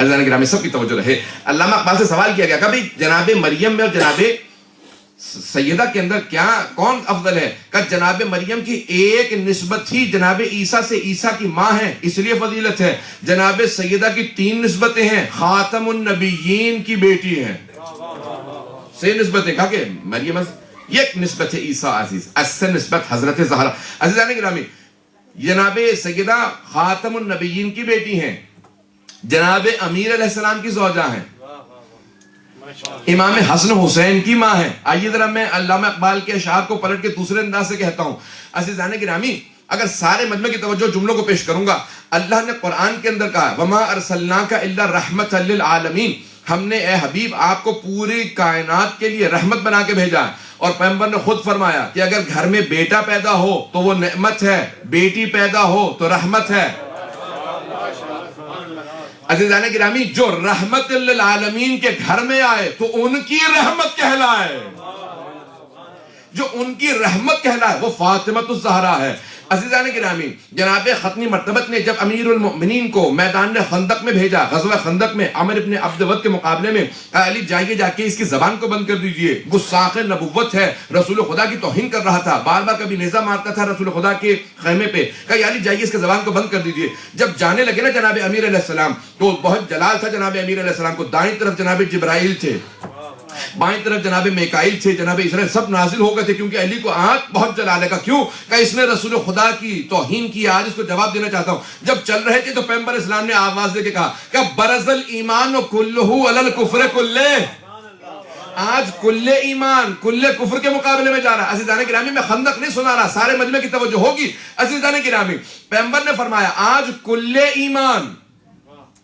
عزیزان گرامی سب کی توجہ رہے. علامہ اقبال سے سوال کیا گیا کہ بھئی جناب مریم میں اور جناب سیدہ کے اندر کون افضل ہے؟ کہ جناب مریم کی ایک نسبت تھی جناب عیسیٰ سے، عیسیٰ کی ماں ہے اس لیے فضیلت ہے. جناب سیدہ کی 3 نسبتیں ہیں، خاتم النبیین کی بیٹی ہیں. سے نسبتیں کہا کہ مریم ایک نسبت ہے عیسیٰ عزیز، اسے نسبت حضرت زہرا. عزیزان گرامی جناب سیدہ خاتم النبیین کی بیٹی ہیں، جناب امیر علیہ السلام کی زوجہ ہیں، امام حسن حسین کی ماں ہے. آئیے ذرا میں علامہ اقبال کے اشعار کو پلٹ کے دوسرے انداز سے کہتا ہوں. عزیزان گرامی اگر سارے مجمع کی توجہ جملوں کو پیش کروں گا، اللہ نے قرآن کے اندر کہا وَمَا أَرْسَلْنَاكَ إِلَّا رَحْمَةً لِلْعَالَمِينَ، ہم نے اے حبیب آپ کو پوری کائنات کے لیے رحمت بنا کے بھیجا. اور پیغمبر نے خود فرمایا کہ اگر گھر میں بیٹا پیدا ہو تو وہ نعمت ہے، بیٹی پیدا ہو تو رحمت ہے. عزیزان گرامی جو رحمت للعالمین کے گھر میں آئے تو ان کی رحمت کہلائے، جو ان کی رحمت کہلائے وہ فاطمۃ الزہرا ہے. عزیزان گرامی جناب ختنی مرتبت نے جب امیر المؤمنین کو میدان خندق میں بھیجا، غزوہ خندق میں عمر ابن عبد ود کے مقابلے میں، علی جائیے جا کے اس کی زبان کو بند کر دیجئے، گستاخ نبوت ہے، رسول خدا کی توہین کر رہا تھا، بار بار کبھی نیزہ مارتا تھا رسول خدا کے خیمے پہ. کہا علی جائیے اس کی زبان کو بند کر دیجئے. جب جانے لگے نا جناب امیر علیہ السلام تو بہت جلال تھا جناب امیر علیہ السلام کو. دائیں طرف جناب جبرائیل تھے، بائیں طرف جناب میکائیل تھے، جناب اسرائیل سب نازل ہو گئے تھے، کیونکہ علی کو آج بہت جلال ہے. کا کیوں کہ اس نے رسول خدا کی توہین کی، آج اس کو جواب دینا چاہتا ہوں. جب چل رہے تھے تو پیغمبر اسلام نے آواز دے کے کہا کہ برز الایمان کلہ علی الکفر کلہ، آج کل ایمان کل کفر کے مقابلے میں جا رہا ہے. عزیزان گرامی میں خندق نہیں سنا رہا، سارے مجمع کی توجہ ہوگی. عزیزان گرامی پیغمبر نے فرمایا آج کل ایمان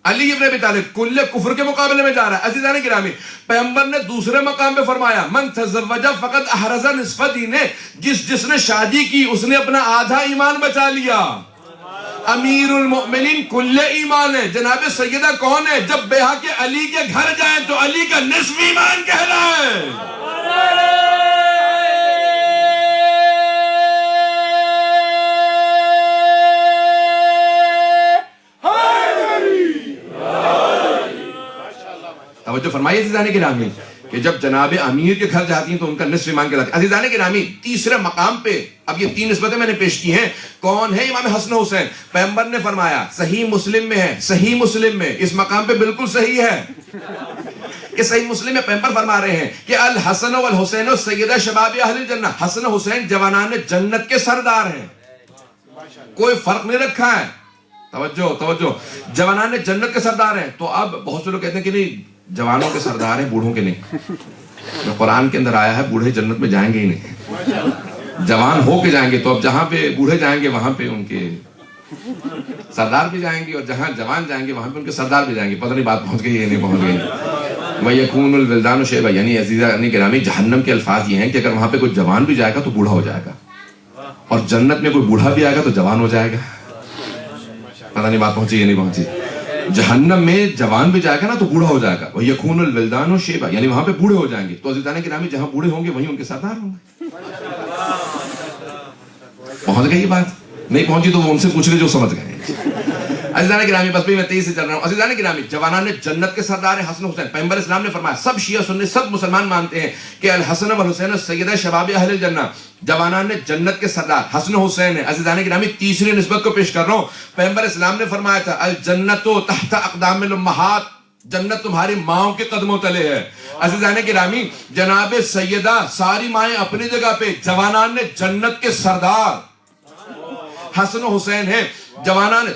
علی ابن ابی طالب کل کفر کے مقابلے میں جا رہا ہے. عزیزان گرامی پیغمبر نے دوسرے مقام پہ فرمایا من تزوج فقد احرز نصف دینہ، جس نے شادی کی اس نے اپنا آدھا ایمان بچا لیا. امیر المؤمنین کل ایمان ہے. جناب سیدہ کون ہے؟ جب بیہا کے علی کے گھر جائیں تو علی کا نصف ایمان کہلائے. توجہ فرمائیے عزیزان گرامی کہ جب جناب امیر کے گھر جاتی ہیں تو ان کا نصف ایمان کہلاتا ہے. عزیزان گرامی تیسرے مقام پہ اب یہ 3 نسبتیں میں نے پیش کی ہیں. کون ہے؟ امام حسن حسین. پیغمبر نے فرمایا صحیح مسلم میں ہے، صحیح مسلم میں اس مقام پہ بالکل صحیح ہے کہ صحیح مسلم میں پیغمبر فرما رہے ہیں کہ الحسن والحسین سیدہ شباب اہل الجنہ، حسن حسین جوانان جنت کے سردار ہیں. کوئی فرق نہیں رکھا ہے. توجہ جوانان جنت کے سردار ہیں. تو اب بہت سے لوگ کہتے ہیں کہ نہیں جوانوں کے سردار ہیں بوڑھوں کے نہیں. قرآن کے اندر آیا ہے بوڑھے جنت میں جائیں گے ہی نہیں، جوان ہو کے جائیں گے. تو اب جہاں پہ بوڑھے جائیں گے وہاں پہ ان کے سردار بھی جائیں گے، اور جہاں جوان جائیں گے وہاں پہ ان کے سردار بھی جائیں گے. پتہ نہیں بات پہنچ گئی یا نہیں پہنچ گئی. وَيَكُونُ الْوِلْدَانُ شَيْبًا، یعنی عزیزان گرامی جہنم کے الفاظ یہ ہیں کہ اگر وہاں پہ کوئی جوان بھی جائے گا تو بوڑھا ہو جائے گا، اور جنت میں کوئی بوڑھا بھی آئے گا تو جوان ہو جائے گا. پتہ نہیں بات پہنچی یا نہیں پہنچی. جہنم میں جوان بھی جائے گا نا تو بوڑھا ہو جائے گا. وَيَكُونُ الْوِلْدَانُ شَيْبًا، یعنی وہاں پہ بوڑھے ہو جائیں گے. تو عزیزان گرامی جہاں بوڑھے ہوں گے وہیں ان کے سردار ہوں گے. پہنچ گئی یہ بات؟ نہیں پہنچی تو وہ ان سے پوچھ لے جو سمجھ گئے. عزیزان گرامی بس بھی میں تیز سے چل رہا ہوں. عزیزان گرامی جوانان جنت کے سردار حسن حسین. پیغمبر اسلام نے فرمایا سب شیعہ سنی سب مسلمان مانتے ہیں کہ الحسن والحسین سیدہ شباب اہل الجنہ، جوانان جنت کے سردار حسن حسین ہے. عزیزان گرامی تیسری نسبت کو پیش کر رہا ہوں. پیغمبر اسلام نے فرمایا تھا الجنت تحت اقدام الامہات، جنت تمہاری ماؤں کے قدموں تلے ہے. عزیزان گرامی جناب سیدہ ساری مائیں اپنی جگہ پہ، جوانان جنت کے سردار حسن حسین ہیں. جوانان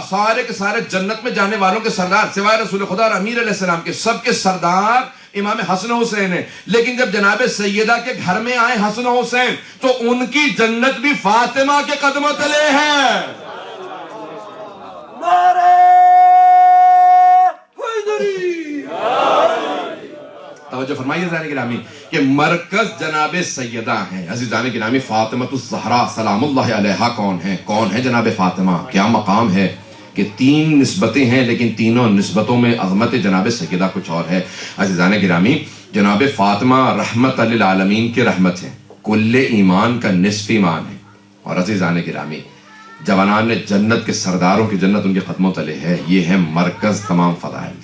سارے کے سارے جنت میں جانے والوں کے سردار سوائے رسول خدا اور امیر علیہ السلام کے سب کے سردار امام حسن حسین ہیں. لیکن جب جناب سیدہ کے گھر میں آئے حسن حسین تو ان کی جنت بھی فاطمہ کے قدموں تلے ہے. توجہ فرمائیے عزیزان گرامی کہ مرکز جناب سیدہ ہیں. عزیزان گرامی فاطمۃ الزہرا سلام اللہ علیہا کون ہے جناب فاطمہ؟ کیا مقام ہے کہ 3 نسبتیں ہیں لیکن تینوں نسبتوں میں عظمت جناب سیدہ کچھ اور ہے. عزیزان گرامی جناب فاطمہ رحمت للعالمین کی رحمت ہے، کل ایمان کا نصف ایمان ہے. اور عزیزان گرامی جوانان جنت کے سرداروں کی جنت ان کے قدموں تلے ہے. یہ ہے مرکز تمام فضائل.